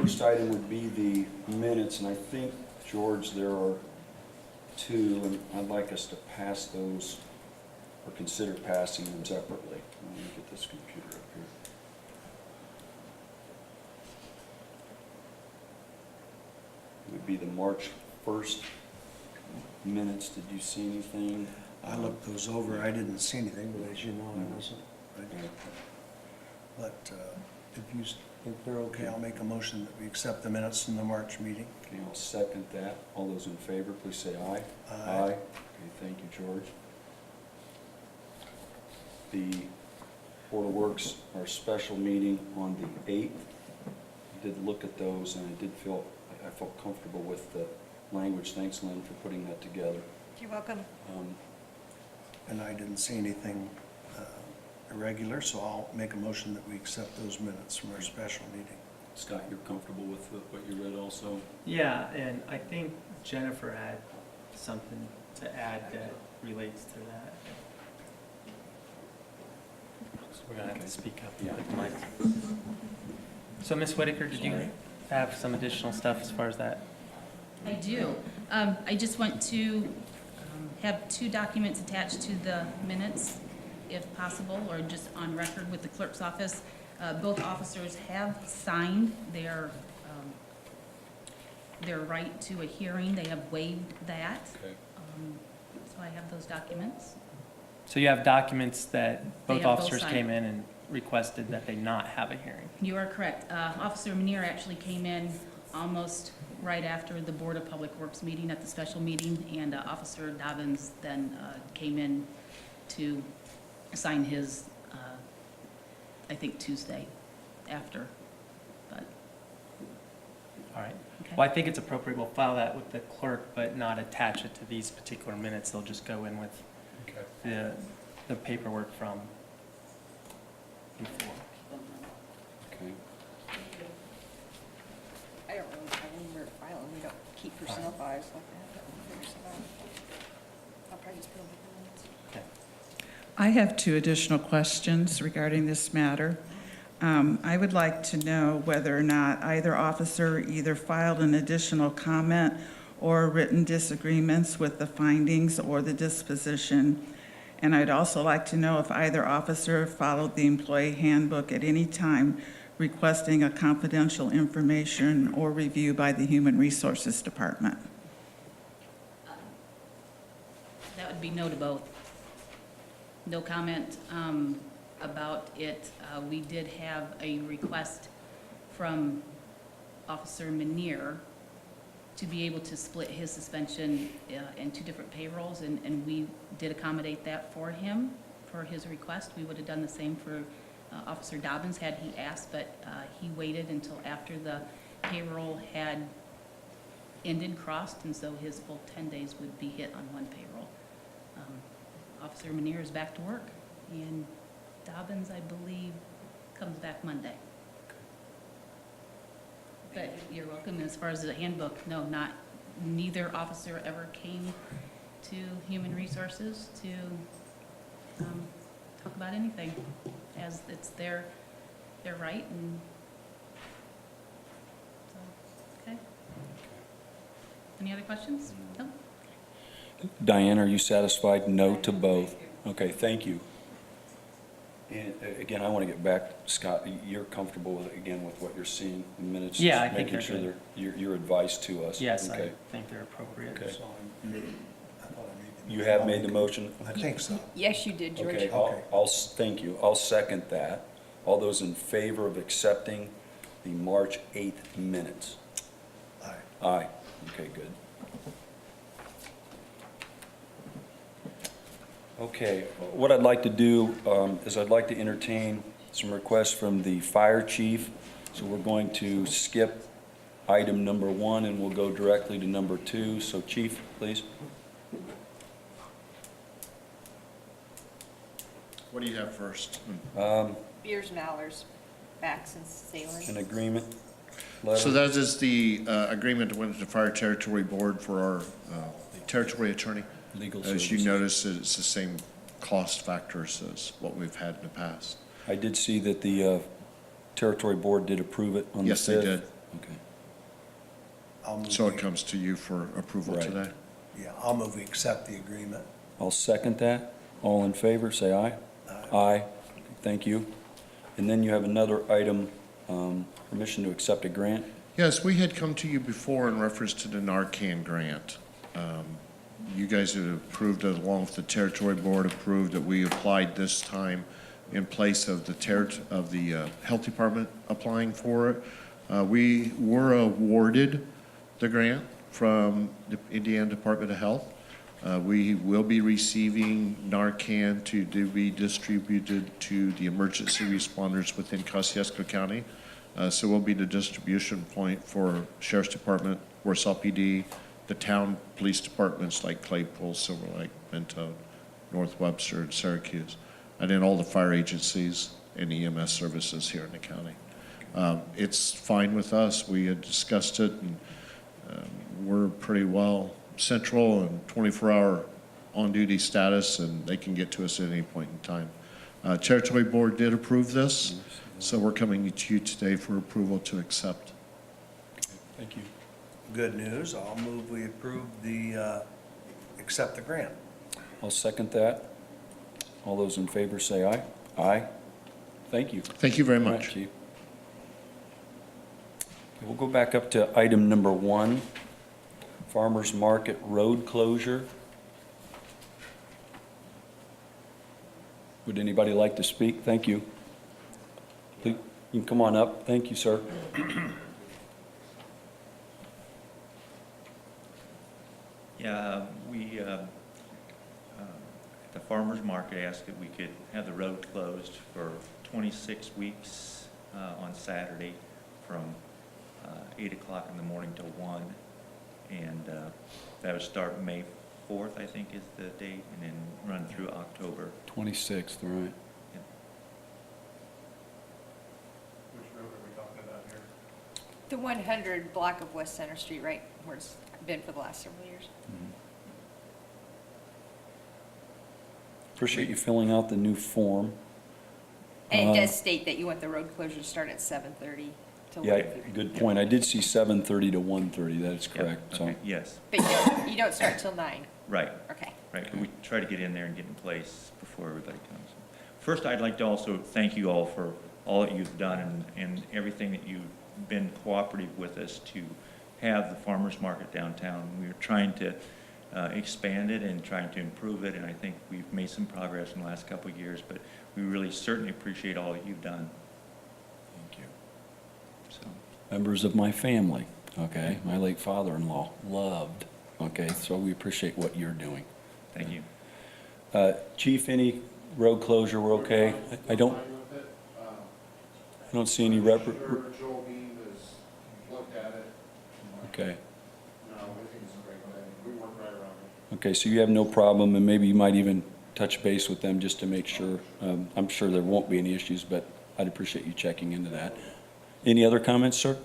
first item would be the minutes, and I think, George, there are two, and I'd like us to pass those, or consider passing them separately. Let me get this computer up here. It would be the March 1st minutes. Did you see anything? I looked those over, I didn't see anything, but as you know, I wasn't ready. But if you think they're okay, I'll make a motion that we accept the minutes from the March meeting. Okay, I'll second that. All those in favor, please say aye. Aye. Okay, thank you, George. The Board of Works, our special meeting on the 8th. I did look at those, and I felt comfortable with the language. Thanks, Lynn, for putting that together. You're welcome. And I didn't see anything irregular, so I'll make a motion that we accept those minutes from our special meeting. Scott, you're comfortable with what you read also? Yeah, and I think Jennifer had something to add that relates to that. So we're gonna have to speak up. Yeah. With the mic. So Ms. Whitaker, did you have some additional stuff as far as that? I do. I just want to have two documents attached to the minutes, if possible, or just on record with the clerk's office. Both officers have signed their right to a hearing. They have waived that. Okay. So I have those documents. So you have documents that They both have both officers signed. came in and requested that they not have a hearing. You are correct. Officer Munir actually came in almost right after the Board of Public Works meeting at the special meeting, and Officer Dobbins then came in to sign his, I think Tuesday after, but, All right. okay. Well, I think it's appropriate, we'll file that with the clerk, but not attach it to these particular minutes. They'll just go in with Okay. the paperwork from before. Okay. I don't really have anywhere to file, and we don't keep personnel files like that. But we'll figure something out. I'll probably just put them in the minutes. Okay. I have two additional questions regarding this matter. I would like to know whether or not either officer either filed an additional comment or written disagreements with the findings or the disposition. And I'd also like to know if either officer followed the employee handbook at any time requesting a confidential information or review by the Human Resources Department. That would be no to both. No comment about it. We did have a request from Officer Munir to be able to split his suspension in two different payrolls, and we did accommodate that for him, for his request. We would have done the same for Officer Dobbins had he asked, but he waited until after the payroll had ended, crossed, and so his full 10 days would be hit on one payroll. Officer Munir is back to work, and Dobbins, I believe, comes back Monday. But you're welcome. As far as the handbook, no, neither officer ever came to Human Resources to talk about anything, as it's their right, and so, okay. Any other questions? No? Diane, are you satisfied? No to both? Okay, thank you. And again, I want to get back, Scott, you're comfortable with, again, with what you're seeing in minutes? Yeah, just I think making they're sure good. your advice to us? Yes, I Okay. think they're appropriate. Okay. So I thought I made the You have made the motion? I think so. Yes, you did, George. Okay, thank you. I'll second that. All those in favor of accepting the March 8th minutes? Aye. Aye. Okay, good. Okay, what I'd like to do is I'd like to entertain some requests from the fire chief. So we're going to skip item number 1 and we'll go directly to number 2. So Chief, please. What do you have first? Beers, Mallers, Backs, and Sailors. An agreement So letter. that is the agreement with the Fire Territory Board for our territory attorney. Legal As you services. notice, it's the same cost factors as what we've had in the past. I did see that the territory board did approve it on the 5th. Yes, they did. Okay. I'll move So it we- comes to you for approval Right. today? Yeah, I'll move we accept the agreement. I'll second that. All in favor, say aye. Aye. Thank you. And then you have another item, permission to accept a grant. Yes, we had come to you before in reference to the Narcan grant. You guys had approved, along with the territory board, approved that we applied this time in place of the health department applying for it. We were awarded the grant from the Indiana Department of Health. We will be receiving Narcan to be distributed to the emergency responders within Kosciuszko County. So we'll be the distribution point for Sheriff's Department, Warsaw PD, the town police departments like Claypool, Silver Lake, Mentone, North Webster, and Syracuse, and then all the fire agencies and EMS services here in the county. It's fine with us. We had discussed it, and we're pretty well central and 24-hour on-duty status, and they can get to us at any point in time. Territory Board did approve this, so we're coming to you today for approval to accept. Thank you. Good news. I'll move we approve accept the grant. I'll second that. All those in favor, say aye. Aye. Thank you. Thank you very All right, much. Chief. Okay, we'll go back up to item number 1, Farmers Market Road closure. Would anybody like to speak? Thank you. Please, you can come on up. Thank you, sir. Yeah, we, at the farmer's market, asked that we could have the road closed for 26 weeks on Saturday from 8 o'clock in the morning to 1. And that would start May 4th, I think is the date, and then run through October. 26th, right. The 100 block of West Center Street, right, where it's been for the last several years. Appreciate you filling out the new form. And it does state that you want the road closure to start at 7:30 till Yeah, 1:30. good point. I did see 7:30 to 1:30, that is Yep, correct, so. okay, yes, But you don't start till 9, right. okay. Right, but we try to get in there and get in place before everybody comes. First, I'd like to also thank you all for all that you've done and everything that you've been cooperative with us to have the farmer's market downtown. We were trying to expand it and trying to improve it, and I think we've made some progress in the last couple of years, but we really certainly appreciate all that you've done. Thank you. So, Members of my family, okay, my late father-in-law loved, okay, so we appreciate what you're doing. thank you. Chief, any road closure, we're okay? I don't see any Joel Beam has looked at it. okay. No, I think it's a great thing. We work right around it. Okay, so you have no problem, and maybe you might even touch base with them just to make sure. I'm sure there won't be any issues, but I'd appreciate you checking into that. Any other comments, sir?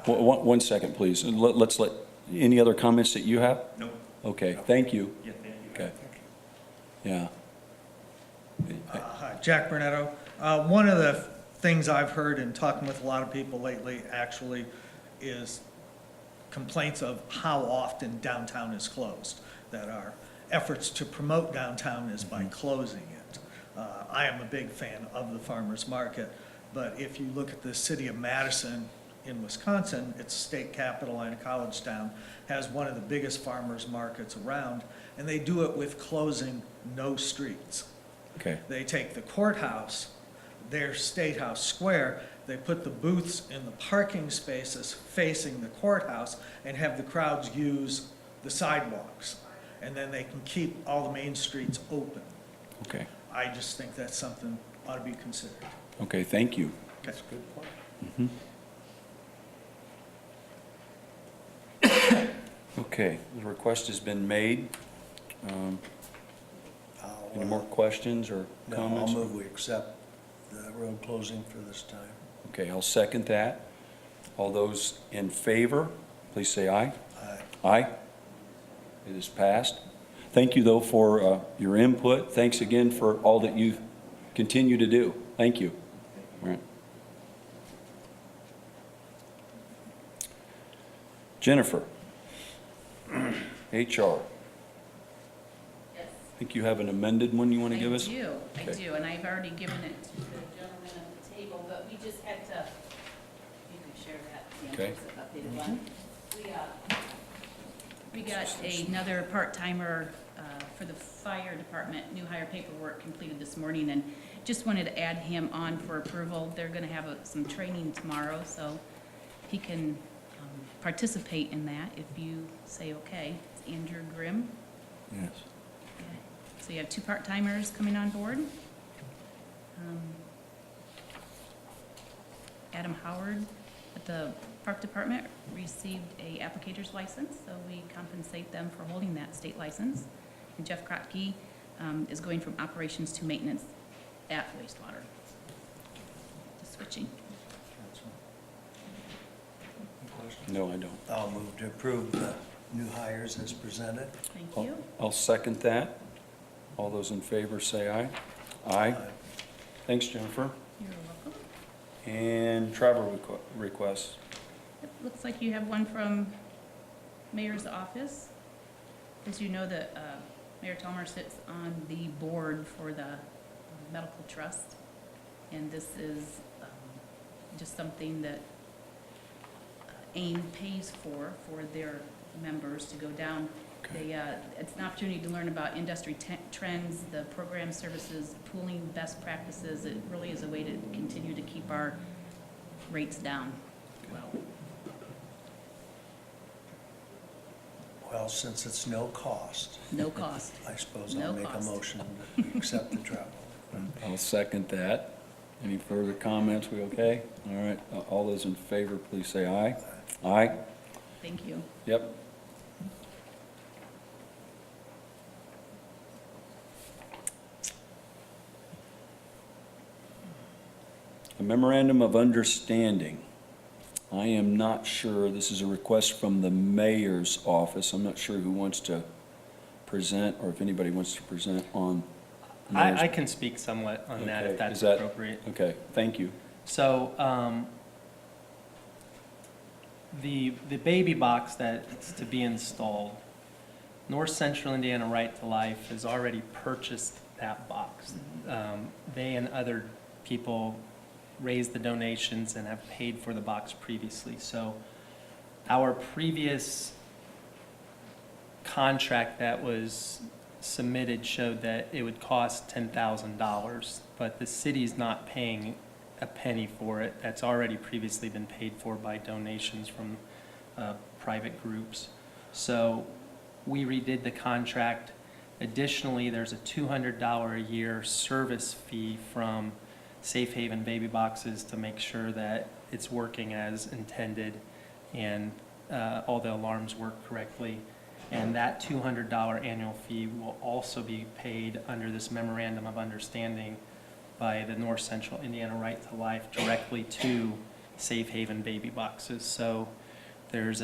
One second, please. Let's let, any other comments that you have? No, Okay, thank you. yeah, thank you. Okay. Yeah. Hi, Jack Burnetto. One of the things I've heard in talking with a lot of people lately actually is complaints of how often downtown is closed, that our efforts to promote downtown is by closing it. I am a big fan of the farmer's market, but if you look at the city of Madison in Wisconsin, its state capital and college town, has one of the biggest farmer's markets around, and they do it with closing no streets. Okay, They take the courthouse, their State House Square, they put the booths in the parking spaces facing the courthouse and have the crowds use the sidewalks. And then they can keep all the main streets open. okay, I just think that's something ought to be considered. okay, thank you. That's good. Okay, the request has been made. Any more questions or No, I'll comments? move we accept the road closing for this time. Okay, I'll second that. All those in favor, please say aye. Aye. Aye. It is passed. Thank you, though, for your input. Thanks again for all that you've continue to do. Thank you. All right. Jennifer, HR. Yes. I think you have an amended one you want to give us? I Okay. do, and I've already given it to the gentleman at the table, but we just had to, you can share that. yeah, Okay. it's an updated one. We got another part-timer for the fire department, new hire paperwork completed this morning, and just wanted to add him on for approval. They're gonna have some training tomorrow, so he can participate in that if you say okay. It's Andrew Grimm. Yes. So you have two part-timers coming on board. Adam Howard at the Park Department received a applicator's license, so we compensate them for holding that state license. And Jeff Krotke is going from operations to maintenance at wastewater. Just switching. No, I don't. I'll move to approve the new hires as presented. Thank I'll- you. I'll second that. All those in favor say aye. Aye. Thanks, Jennifer. You're welcome. And travel requests. It looks like you have one from Mayor's office. As you know, that Mayor Tomer sits on the board for the medical trust, and this is just something that AIM pays for their members to go down. They, it's an opportunity to learn about industry trends, the program services, pooling best practices. It really is a way to continue to keep our rates down. Well, Well, since it's no cost, no cost. I suppose No I'll make a cost. motion to accept the travel. I'll second that. Any further comments? We okay? All right. All those in favor, please say aye. Aye? Thank you. Yep. A memorandum of understanding. I am not sure, this is a request from the mayor's office. I'm not sure who wants to present, or if anybody wants to present on. I can speak somewhat on that Okay, if that's is that- appropriate. Okay, thank you. So, the baby box that's to be installed, North Central Indiana Right to Life has already purchased that box. They and other people raised the donations and have paid for the box previously. So our previous contract that was submitted showed that it would cost $10,000, but the city's not paying a penny for it. That's already previously been paid for by donations from private groups. So we redid the contract. Additionally, there's a $200 a year service fee from Safe Haven Baby Boxes to make sure that it's working as intended and all the alarms work correctly. And that $200 annual fee will also be paid under this memorandum of understanding by the North Central Indiana Right to Life directly to Safe Haven Baby Boxes. So there's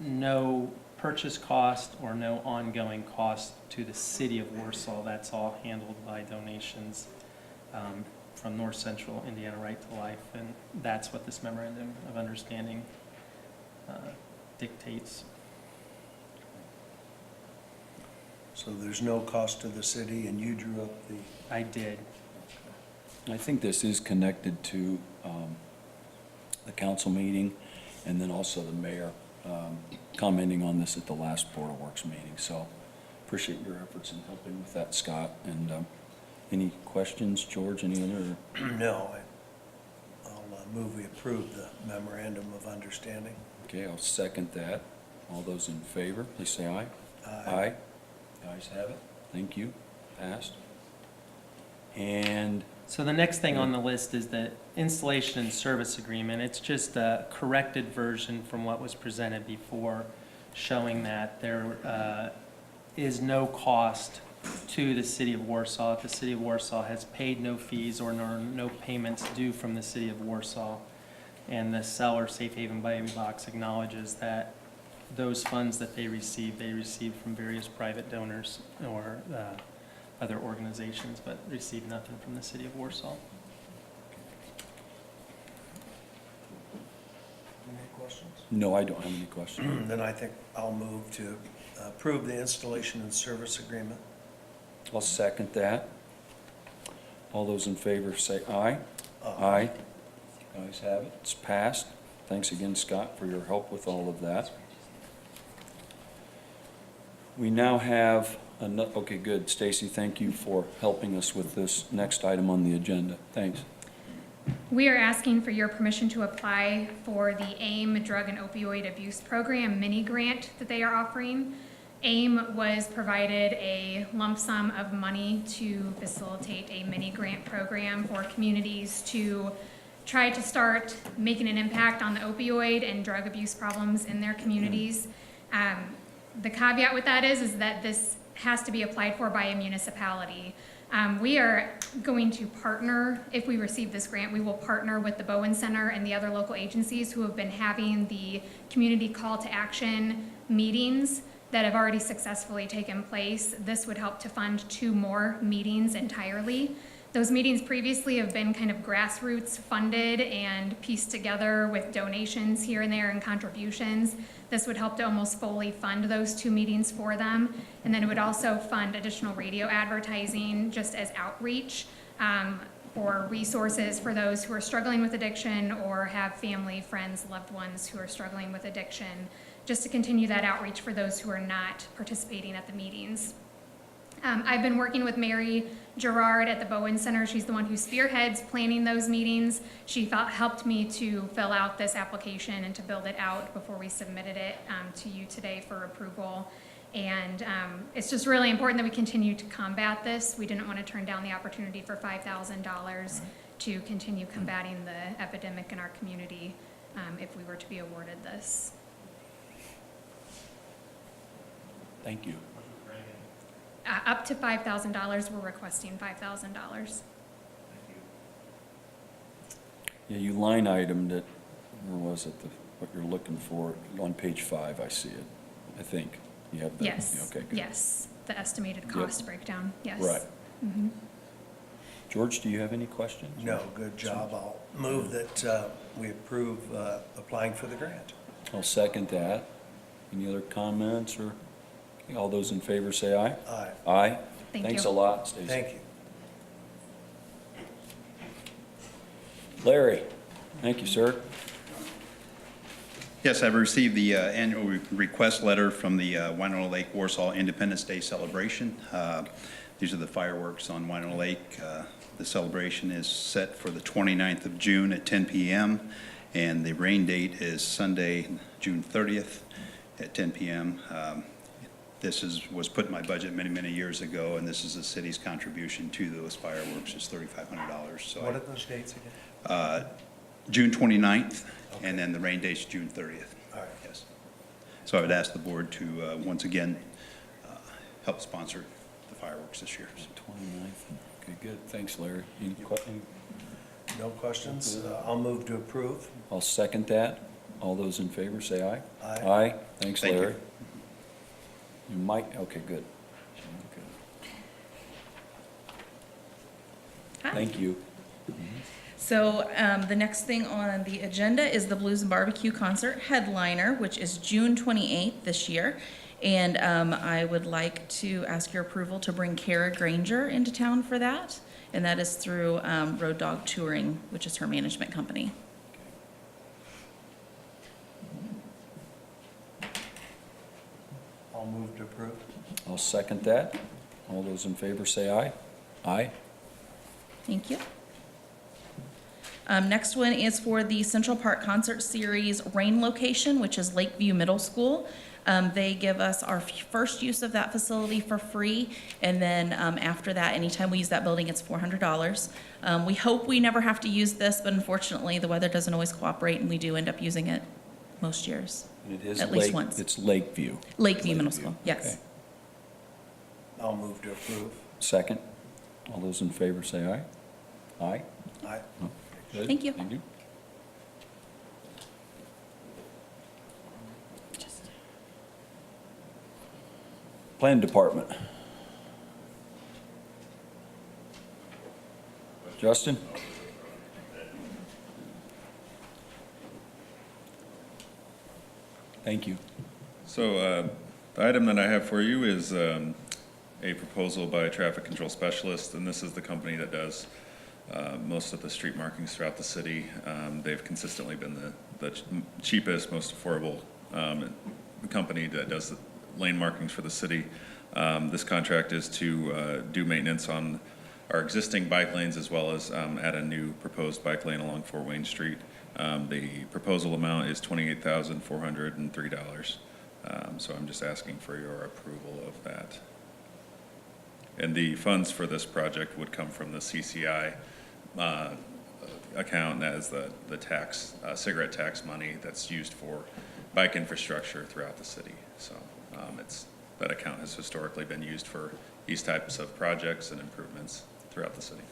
no purchase cost or no ongoing cost to the city of Warsaw. That's all handled by donations from North Central Indiana Right to Life, and that's what this memorandum of understanding dictates. So there's no cost to the city, and you drew up the, I did. I think this is connected to the council meeting, and then also the mayor commenting on this at the last Board of Works meeting. So appreciate your efforts in helping with that, Scott. And any questions, George, any other? no, I'll move we approve the memorandum of understanding. Okay, I'll second that. All those in favor, please say aye. Aye. The ayes have it. Thank you. Passed. And So the next thing on the list is the installation and service agreement. It's just a corrected version from what was presented before, showing that there is no cost to the city of Warsaw. The city of Warsaw has paid no fees or no payments due from the city of Warsaw. And the seller, Safe Haven Baby Box, acknowledges that those funds that they received from various private donors or other organizations, but received nothing from the city of Warsaw. Any questions? No, I don't have any questions. Then I think I'll move to approve the installation and service agreement. I'll second that. All those in favor say aye. Aye. Ayes have it. It's passed. Thanks again, Scott, for your help with all of that. We now have, okay, good. Stacy, thank you for helping us with this next item on the agenda. Thanks. We are asking for your permission to apply for the AIM Drug and Opioid Abuse Program mini grant that they are offering. AIM was provided a lump sum of money to facilitate a mini grant program for communities to try to start making an impact on the opioid and drug abuse problems in their communities. The caveat with that is that this has to be applied for by a municipality. We are going to partner, if we receive this grant, we will partner with the Bowen Center and the other local agencies who have been having the community call to action meetings that have already successfully taken place. This would help to fund 2 more meetings entirely. Those meetings previously have been kind of grassroots funded and pieced together with donations here and there and contributions. This would help to almost fully fund those 2 meetings for them. And then it would also fund additional radio advertising just as outreach for resources for those who are struggling with addiction or have family, friends, loved ones who are struggling with addiction, just to continue that outreach for those who are not participating at the meetings. I've been working with Mary Gerard at the Bowen Center. She's the one who spearheads planning those meetings. She helped me to fill out this application and to build it out before we submitted it to you today for approval. And it's just really important that we continue to combat this. We didn't want to turn down the opportunity for $5,000 to continue combating the epidemic in our community if we were to be awarded this. Thank you. Up to $5,000, we're requesting $5,000. Yeah, you line itemed it, where was it, what you're looking for? On page 5, I see it, I think. You have that? Yes, Okay, good. yes, the estimated cost breakdown, yes. Right. Mhm. George, do you have any questions? No, good job. I'll move that we approve applying for the grant. I'll second that. Any other comments or, all those in favor say aye. Aye. Aye. Thank Thanks you. a lot, Stacy. Thank you. Larry, thank you, sir. Yes, I've received the annual request letter from the Winona Lake Warsaw Independence Day celebration. These are the fireworks on Winona Lake. The celebration is set for the 29th of June at 10 p.m. and the rain date is Sunday, June 30th at 10 p.m. This was put in my budget many, many years ago, and this is the city's contribution to those fireworks, is $3,500. So What are those dates again? June 29th, and then the rain date's June 30th. All right. Yes. So I would ask the board to, once again, help sponsor the fireworks this year. 29th. Okay, good. Thanks, Larry. Any questions? No questions? I'll move to approve. I'll second that. All those in favor say aye. Aye. Aye. Thanks, Thank you. Larry. You might, okay, good. Hi. Thank you. So the next thing on the agenda is the Blues and Barbecue Concert Headliner, which is June 28th this year. And I would like to ask your approval to bring Kara Granger into town for that. And that is through Road Dog Touring, which is her management company. I'll move to approve. I'll second that. All those in favor say aye. Aye. Thank you. Next one is for the Central Park Concert Series rain location, which is Lakeview Middle School. They give us our first use of that facility for free, and then after that, anytime we use that building, it's $400. We hope we never have to use this, but unfortunately, the weather doesn't always cooperate, and we do end up using it most years. And it is At least Lake- once. It's Lakeview. Lakeview Middle School, yes. Okay. I'll move to approve. Second. All those in favor say aye. Aye. Aye. Good. Thank you. Thank you. Plan Department. Justin? Thank you. So the item that I have for you is a proposal by a traffic control specialist, and this is the company that does most of the street markings throughout the city. They've consistently been the cheapest, most affordable company that does the lane markings for the city. This contract is to do maintenance on our existing bike lanes as well as add a new proposed bike lane along Fort Wayne Street. The proposal amount is $28,403. So I'm just asking for your approval of that. And the funds for this project would come from the CCI account, that is the tax, cigarette tax money that's used for bike infrastructure throughout the city. So that account has historically been used for these types of projects and improvements throughout the city.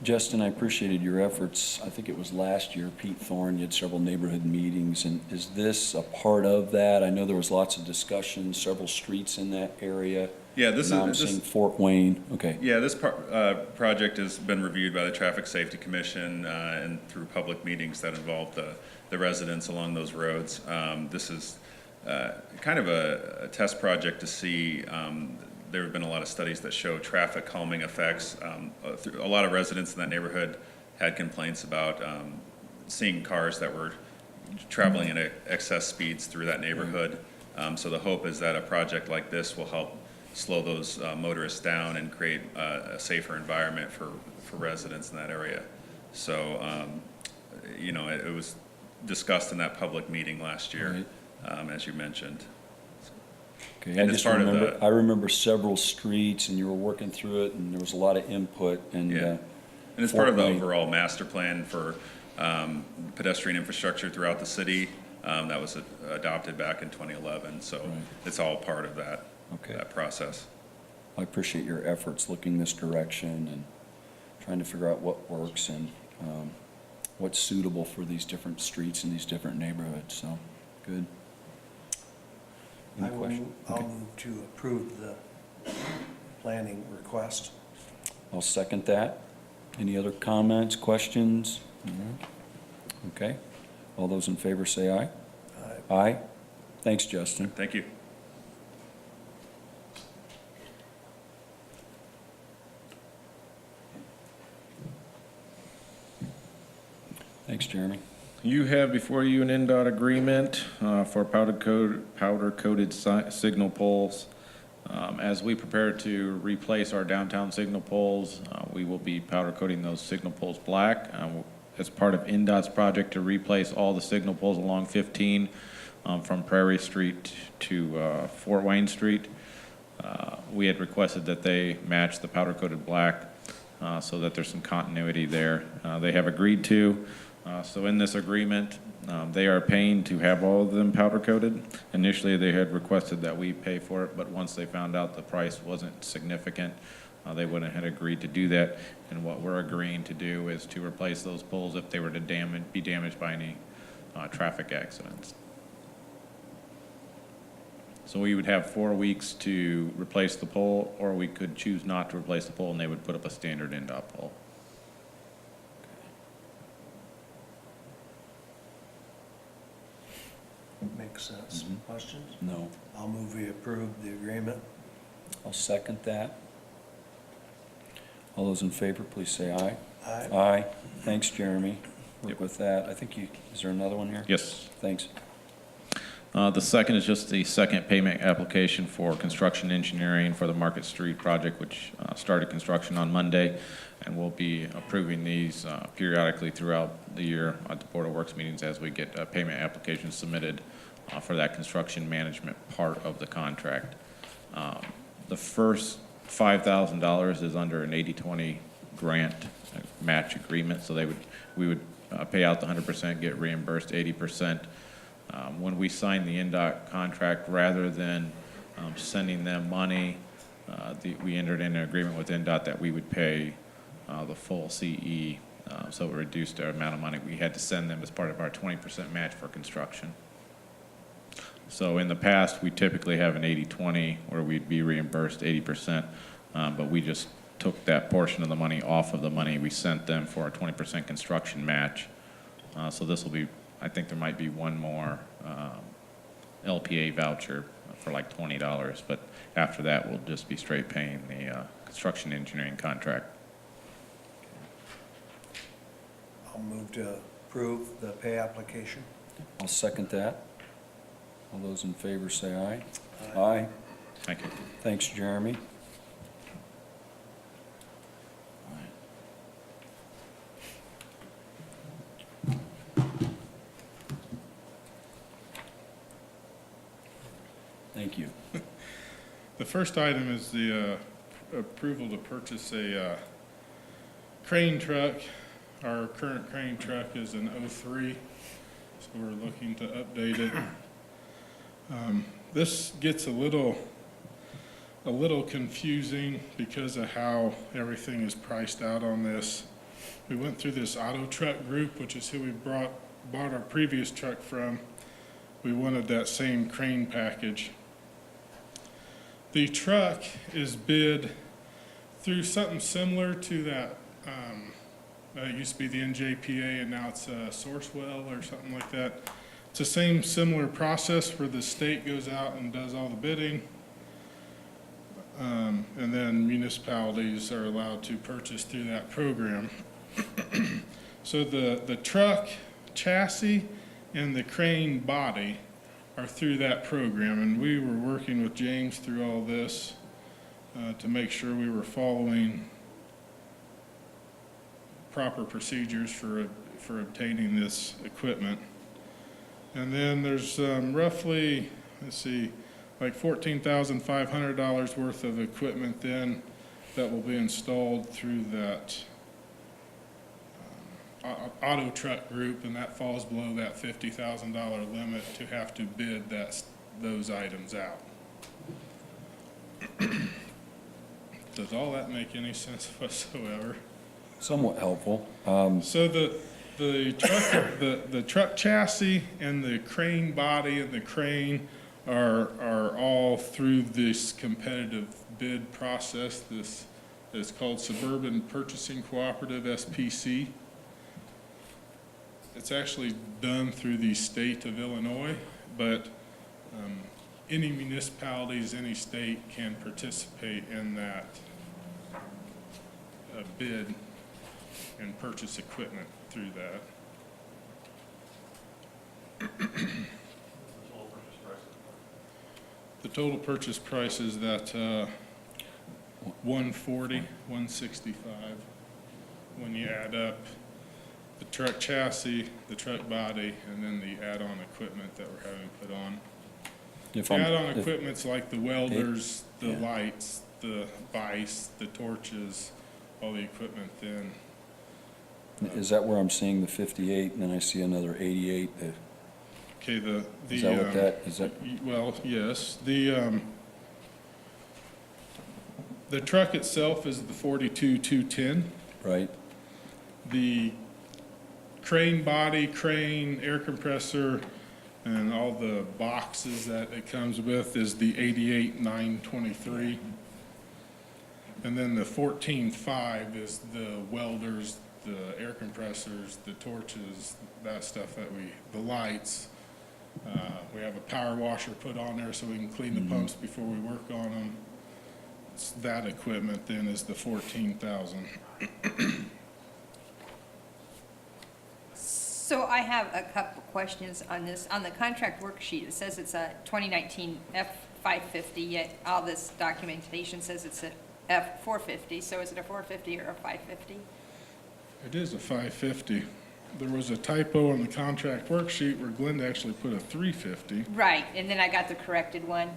Justin, I appreciated your efforts. I think it was last year, Pete Thorne, you had several neighborhood meetings, and is this a part of that? I know there was lots of discussion, several streets in that area. Yeah, this Now I'm is seeing Fort Wayne, okay. Yeah, this project has been reviewed by the Traffic Safety Commission and through public meetings that involve the residents along those roads. This is kind of a test project to see. There have been a lot of studies that show traffic calming effects. A lot of residents in that neighborhood had complaints about seeing cars that were traveling at excess speeds through that neighborhood. So the hope is that a project like this will help slow those motorists down and create a safer environment for residents in that area. So, you know, it was discussed in that public meeting last year, as you mentioned. Okay, And I it's just part of remember, the- I remember several streets, and you were working through it, and there was a lot of input, and Yeah. And it's part of the Fort Wayne. overall master plan for pedestrian infrastructure throughout the city that was adopted back in 2011. So it's all part of that, that process. I appreciate your efforts looking this direction and trying to figure out what works and what's suitable for these different streets and these different neighborhoods, so, good. Any question? I'll Okay. move to approve the planning request. I'll second that. Any other comments, questions? Okay. All those in favor say aye. Aye. Aye. Thanks, Justin. Thank you. Thanks, Jeremy. You have before you an NDOT agreement for powder-coated signal poles. As we prepare to replace our downtown signal poles, we will be powder coating those signal poles black. As part of NDOT's project to replace all the signal poles along 15 from Prairie Street to Fort Wayne Street. We had requested that they match the powder-coated black so that there's some continuity there. They have agreed to. So in this agreement, they are paying to have all of them powder coated. Initially, they had requested that we pay for it, but once they found out the price wasn't significant, they went ahead and agreed to do that. And what we're agreeing to do is to replace those poles if they were to be damaged by any traffic accidents. So we would have 4 weeks to replace the pole, or we could choose not to replace the pole and they would put up a standard NDOT pole. Makes sense. Questions? No. I'll move we approve the agreement. I'll second that. All those in favor, please say aye. Aye. Aye. Thanks, Jeremy. Work with that. I think is there another one here? Yes. Thanks. The second is just the second payment application for construction engineering for the Market Street project, which started construction on Monday, and we'll be approving these periodically throughout the year at the Board of Works meetings as we get payment applications submitted for that construction management part of the contract. The first $5,000 is under an 80-20 grant match agreement, so we would pay out the 100%, get reimbursed 80%. When we signed the NDOT contract, rather than sending them money, we entered in an agreement with NDOT that we would pay the full CE, so it reduced our amount of money we had to send them as part of our 20% match for construction. So in the past, we typically have an 80-20 where we'd be reimbursed 80%, but we just took that portion of the money off of the money we sent them for a 20% construction match. So this will be, I think there might be one more LPA voucher for like $20, but after that, we'll just be straight paying the construction engineering contract. I'll move to approve the pay application. I'll second that. All those in favor say aye. Aye. Thank you. Thanks, Jeremy. Thank you. The first item is the approval to purchase a crane truck. Our current crane truck is an '03, so we're looking to update it. This gets a little confusing because of how everything is priced out on this. We went through this Auto Truck Group, which is who we bought our previous truck from. We wanted that same crane package. The truck is bid through something similar to that, it used to be the NJPA and now it's Sourcewell or something like that. It's the same similar process where the state goes out and does all the bidding. And then municipalities are allowed to purchase through that program. So the truck chassis and the crane body are through that program, and we were working with James through all this to make sure we were following proper procedures for obtaining this equipment. And then there's roughly, let's see, like $14,500 worth of equipment then that will be installed through that Auto Truck Group, and that falls below that $50,000 limit to have to bid those items out. Does all that make any sense whatsoever? Somewhat helpful. So the truck chassis and the crane body and the crane are all through this competitive bid process. This is called Suburban Purchasing Cooperative, SPC. It's actually done through the state of Illinois, but any municipalities, any state can participate in that bid and purchase equipment through that. The total purchase price is that $140, $165 when you add up the truck chassis, the truck body, and then the add-on equipment that we're having put on. If The I'm- add-on if- equipment's like the welders, the Yeah. lights, the vise, the torches, all the equipment then. Is that where I'm seeing the 58, and then I see another 88? Okay, Is that what that, is that, Well, yes, the truck itself is the 42-210. right? The crane body, crane, air compressor, and all the boxes that it comes with is the 88-923. And then the 14.5 is the welders, the air compressors, the torches, that stuff the lights. We have a power washer put on there so we can clean the pumps before we work on them. That equipment then is the 14,000. So I have a couple questions on this. On the contract worksheet, it says it's a 2019 F550, yet all this documentation says it's a F450. So is it a 450 or a 550? It is a 550. There was a typo on the contract worksheet where Glenda actually put a 350. Right, and then I got the corrected one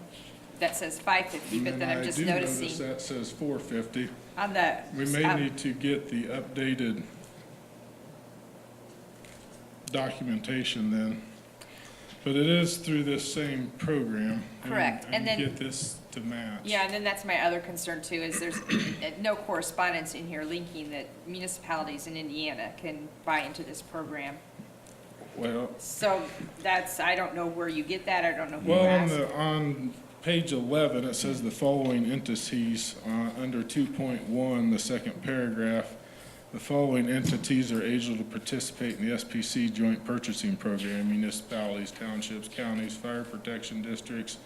that says 550, but then I'm just And I do notice noticing that says 450. on the. We may need to get the updated documentation then. But it is through this same program. Correct, and then- get this to match. Yeah, and then that's my other concern too, is there's no correspondence in here linking that municipalities in Indiana can buy into this program. Well, So that's, I don't know where you get that, I don't know who well, asked. page 11, it says the following entities, under 2.1, the second paragraph. The following entities are able to participate in the SPC Joint Purchasing Program: municipalities, townships, counties, fire protection districts,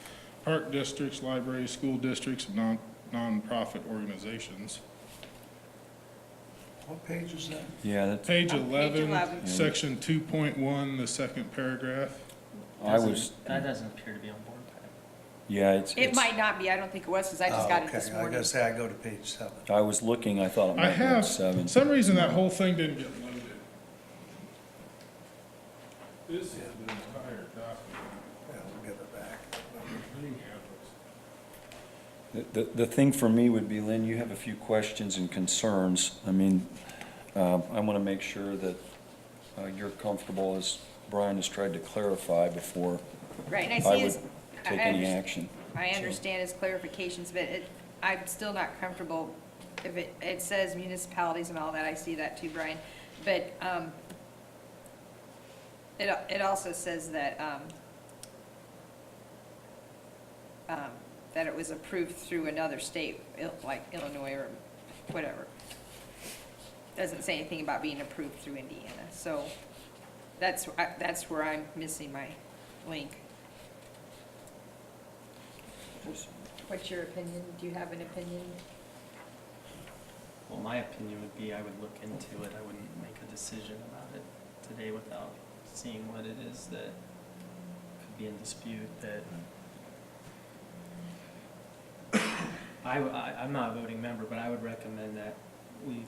park districts, libraries, school districts, and nonprofit organizations. What page is that? Yeah, that's, Page Page 11, 11. section 2.1, the second paragraph. That doesn't appear to be on board, Pat. yeah, It might not be, I don't think it was, because I just got it this Oh, okay. I morning. gotta say, I go to page 7. I was looking, I thought it I might be on have, 7. some reason that whole thing didn't get loaded. This is the entire document. Yeah, we'll give it back. The thing for me would be, Lynn, you have a few questions and concerns. I mean, I want to make sure that you're comfortable, as Brian has tried to clarify before Right, and I I see would his. take I any understand- action. I understand his clarifications, but I'm still not comfortable if it says municipalities and all that, I see that too, Brian. But, it also says that, that it was approved through another state, like Illinois or whatever. Doesn't say anything about being approved through Indiana, so that's where I'm missing my link. What's your opinion? Do you have an opinion? Well, my opinion would be I would look into it. I wouldn't make a decision about it today without seeing what it is that could be in dispute, that I'm not a voting member, but I would recommend that we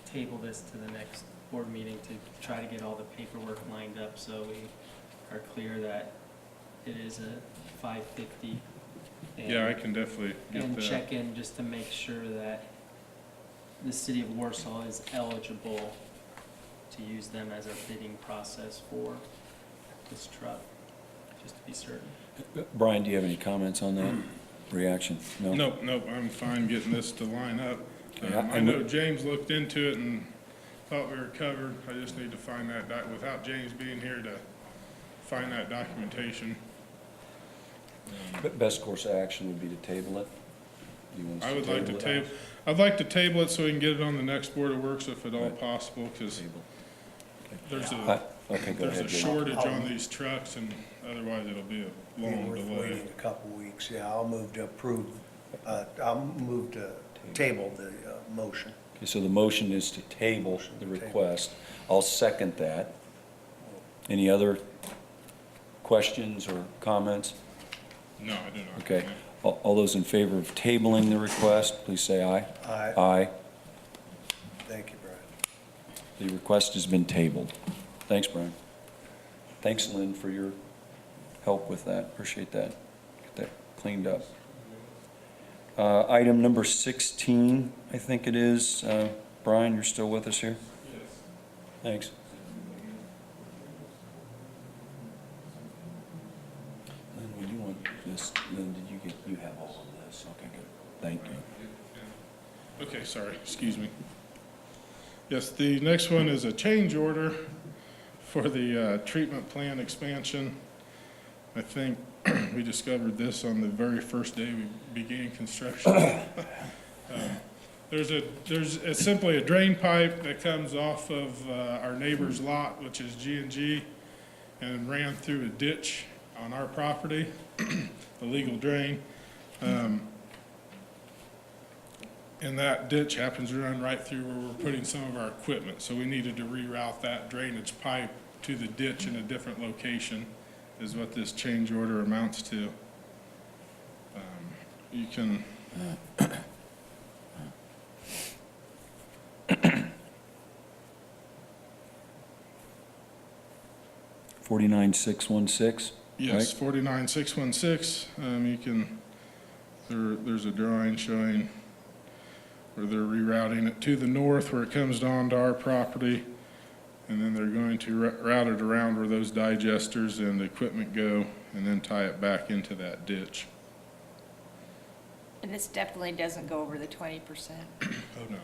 table this to the next board meeting to try to get all the paperwork lined up so we are clear that it is a 550. Yeah, I can definitely get And that. check in just to make sure that the city of Warsaw is eligible to use them as a bidding process for this truck, just to be certain. Brian, do you have any comments on that? Reaction? No? Nope, I'm fine getting this to line up. Yeah, I know James looked into it and thought we were covered. I just need to find that, without James being here to find that documentation. Best course of action would be to table it. Do you want us I would like to it? table, I'd like to table it so we can get it on the next Board of Works if at all Right. possible, because Table. there's Okay, go there's ahead, a Jim. shortage on these trucks, and otherwise it'll be a long Worth delay. waiting a couple weeks. Yeah, I'll move to approve, I'll move to table the motion. Okay, so the motion is to table Motion the to table. request. I'll second that. Any other questions or comments? No, I do not. Okay. All those in favor of tabling the request, please say aye. Aye. Aye. Thank you, Brian. The request has been tabled. Thanks, Brian. Thanks, Lynn, for your help with that. Appreciate that. Get that cleaned up. Item number 16, I think it is. Brian, you're still with us here? Yes. Thanks. Lynn, would you want this? Lynn, you have all of this? Okay, good. Thank you. Okay, sorry, excuse me. Yes, the next one is a change order for the treatment plant expansion. I think we discovered this on the very first day we began construction. It's simply a drain pipe that comes off of our neighbor's lot, which is G&G, and ran through a ditch on our property, the legal drain. And that ditch happens to run right through where we're putting some of our equipment. So we needed to reroute that drainage pipe to the ditch in a different location, is what this change order amounts to. You can, 49616. yes, 49616, you can, there's a drawing showing where they're rerouting it to the north where it comes down to our property. And then they're going to route it around where those digesters and the equipment go, and then tie it back into that ditch. And this definitely doesn't go over the 20%. Oh, no.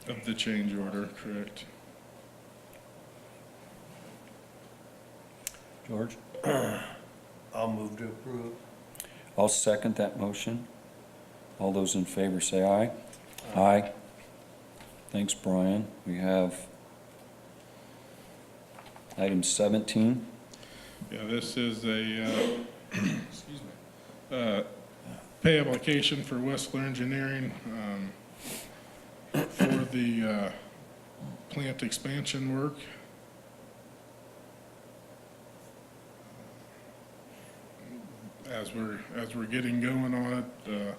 Of the change order, correct. George? I'll move to approve. I'll second that motion. All those in favor say aye. Aye. Thanks, Brian. We have item 17. Yeah, this is a, excuse me, pay application for Westler Engineering, for the, plant expansion work. As we're getting going on it,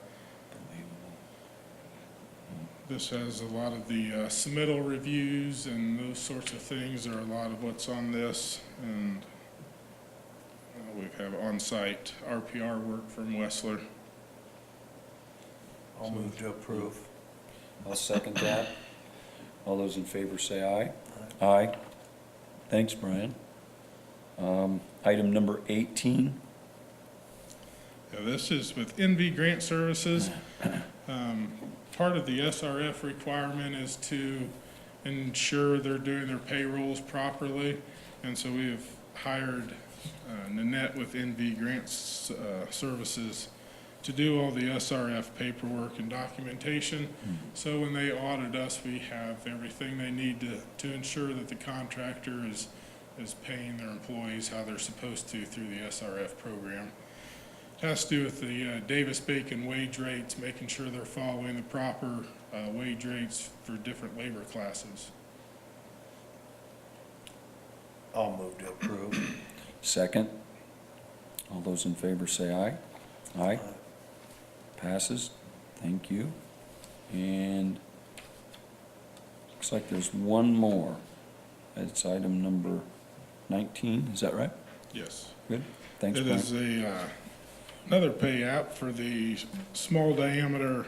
this has a lot of the submittal reviews and those sorts of things are a lot of what's on this. And we have on-site RPR work from Westler. I'll move to approve. I'll second that. All those in favor say aye. Aye. Thanks, Brian. Item number 18. Yeah, this is with NV Grant Services. Part of the SRF requirement is to ensure they're doing their payrolls properly. And so we have hired Nanette with NV Grant Services to do all the SRF paperwork and documentation. So when they audit us, we have everything they need to ensure that the contractor is paying their employees how they're supposed to through the SRF program. Has to do with the Davis-Bacon wage rates, making sure they're following the proper wage rates for different labor classes. I'll move to approve. Second. All those in favor say aye. Aye. Passes. Thank you. And looks like there's one more. It's item number 19. Is that right? Yes. Good. Thanks, It Brian. is another pay app for the small diameter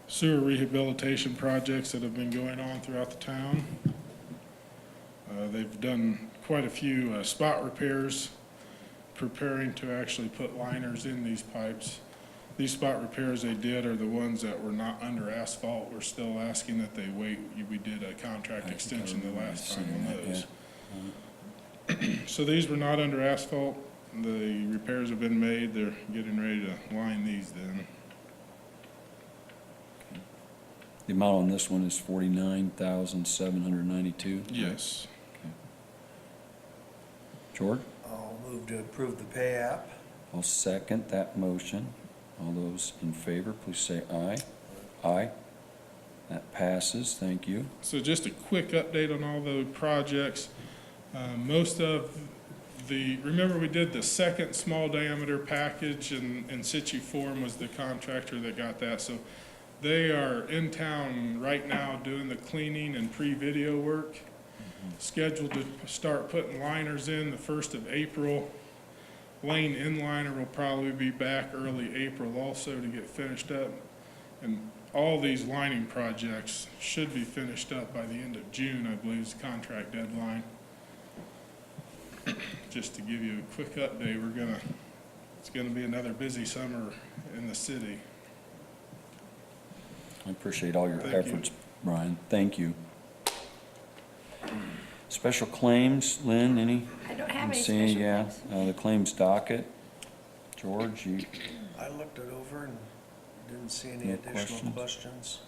sewer rehabilitation projects that have been going on throughout the town. They've done quite a few spot repairs, preparing to actually put liners in these pipes. These spot repairs they did are the ones that were not under asphalt. We're still asking that they wait. We did a contract extension the last time on those. So these were not under asphalt. The repairs have been made. They're getting ready to line these then. The amount on this one is $49,792. Yes. George? I'll move to approve the pay app. I'll second that motion. All those in favor, please say aye. Aye. That passes. Thank you. So just a quick update on all the projects. Most of remember we did the second small diameter package and Situ Form was the contractor that got that. So they are in town right now doing the cleaning and pre-video work. Scheduled to start putting liners in the 1st of April. Lane Inliner will probably be back early April also to get finished up. And all these lining projects should be finished up by the end of June, I believe is the contract deadline. Just to give you a quick update, it's gonna be another busy summer in the city. I appreciate all your Thank you. efforts, Brian. Thank you. Special claims, Lynn, any? I don't have I'm any seeing, special yeah, claims. the claims docket. George, you, I looked it over and didn't see any No additional questions? questions.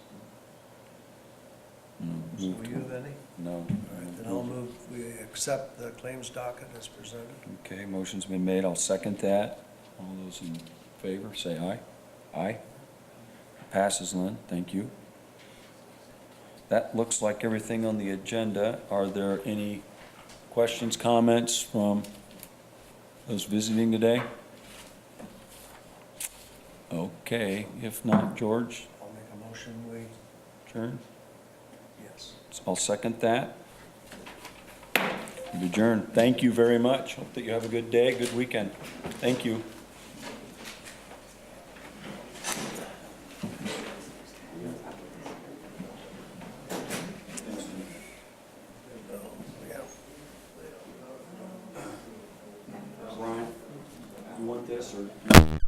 So move you to, have any? no. All right, then I'll move, we accept the claims docket as presented. Okay, motion's been made. I'll second that. All those in favor, say aye. Aye. Passes, Lynn. Thank you. That looks like everything on the agenda. Are there any questions, comments from those visiting today? Okay, if not, George, I'll make a motion, we, adjourn. yes. I'll second that. Adjourn. Thank you very much. Hope that you have a good day, good weekend. Thank you. Yeah. Brian, you want this or?